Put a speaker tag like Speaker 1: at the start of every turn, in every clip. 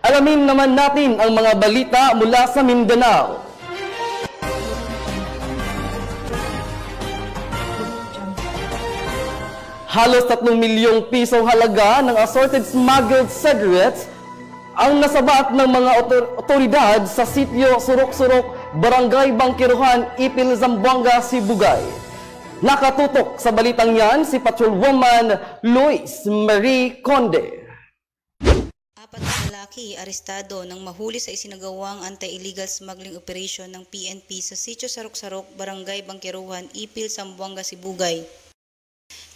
Speaker 1: Alamin naman natin ang mga balita mula sa Mindanao. Halos 3 milyong piso halaga ng assorted smuggled cigarettes ang nasabat ng mga otoridad sa sitio Surok-Surok, Barangay Bangkiruhan, Ipil, Zamboanga, Sibugay. Nakatutok sa balitang yan si Patrolwoman Luis Marie Conde.
Speaker 2: 4 na lalaki arestado nang mahuli sa isinagawang anti-illegal smuggling operation ng PNP sa sitio Surok-Surok, Barangay Bangkiruhan, Ipil, Zamboanga, Sibugay.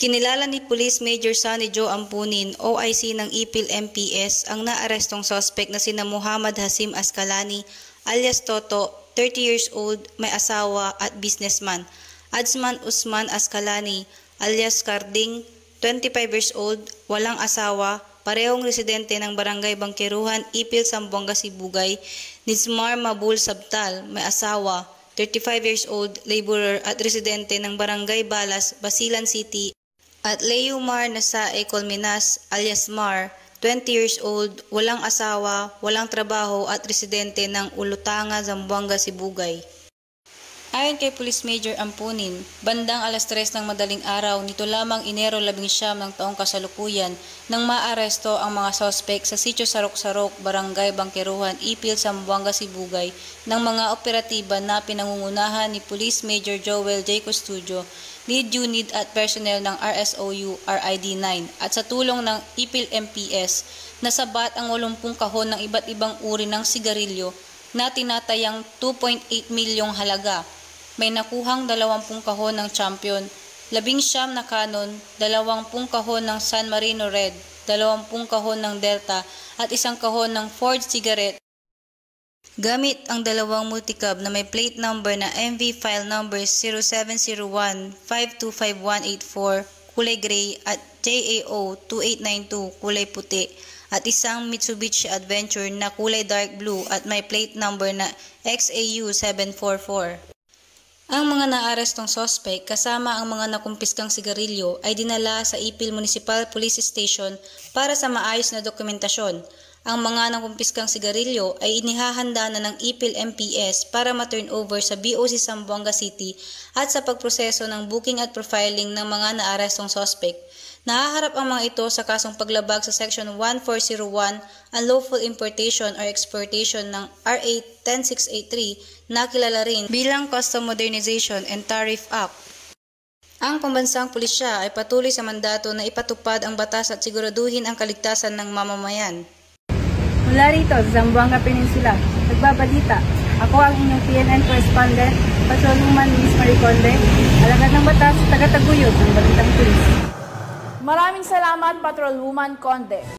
Speaker 2: Kinilala ni Police Major Sunny Joe Ampunin, OIC ng Ipil MPS, ang naarestong suspect na sina Muhammad Hasim Askalani alias Toto, 30 years old, may asawa at businessman. Adsman Usman Askalani alias Karding, 25 years old, walang asawa, parehong residente ng Barangay Bangkiruhan, Ipil, Zamboanga, Sibugay. Nizmar Mabul Sabtal, may asawa, 35 years old, laborer at residente ng Barangay Balas, Basilan City. At Leomar Nasae Colmenas alias Mar, 20 years old, walang asawa, walang trabaho at residente ng Ulutanga, Zamboanga, Sibugay. Ayon kay Police Major Ampunin, bandang alas 3 ng madaling araw nito lamang Enero 19 ng taong kasalukuyan nang maaresto ang mga sospek sa sitio Surok-Surok, Barangay Bangkiruhan, Ipil, Zamboanga, Sibugay ng mga operatiba na pinangungunahan ni Police Major Joel J. Custodio, lead unit at personnel ng RSOU RID-9 at sa tulong ng Ipil MPS, nasabat ang 80 kahon ng iba't ibang uri ng sigarilyo na tinatayang 2.8 milyong halaga. May nakuhang 20 kahon ng Champion, 19 na Canon, 20 kahon ng San Marino Red, 20 kahon ng Delta at 1 kahon ng Ford cigarette. Gamit ang 2 multicab na may plate number na MV file number 0701-525184 kulay gray at JAO 2892 kulay puti at 1 Mitsubishi Adventure na kulay dark blue at may plate number na XAU 744. Ang mga naarestong sospek kasama ang mga nakumpiskang sigarilyo ay dinala sa Ipil Municipal Police Station para sa maayos na dokumentasyon. Ang mga nakumpiskang sigarilyo ay inihahanda na ng Ipil MPS para ma-turn over sa BOC Zamboanga City at sa pagproseso ng booking at profiling ng mga naarestong sospek. Nahaharap ang mga ito sa kasong paglabag sa Section 1401, Unlawful Importation or Exportation ng RA 10683 na kilala rin bilang Custom Modernization and Tariff Act. Ang pambansang pulisya ay patuloy sa mandato na ipatupad ang batas at siguraduhin ang kaligtasan ng mamamayan.
Speaker 3: Mula rito sa Zamboanga Peninsula, nagbabalita. Ako ang inyong PNN correspondent, Patrolwoman Luis Marie Conde, alagad ng batas, taga-taguyod ng Balitang Pulis.
Speaker 4: Maraming salamat, Patrolwoman Conde.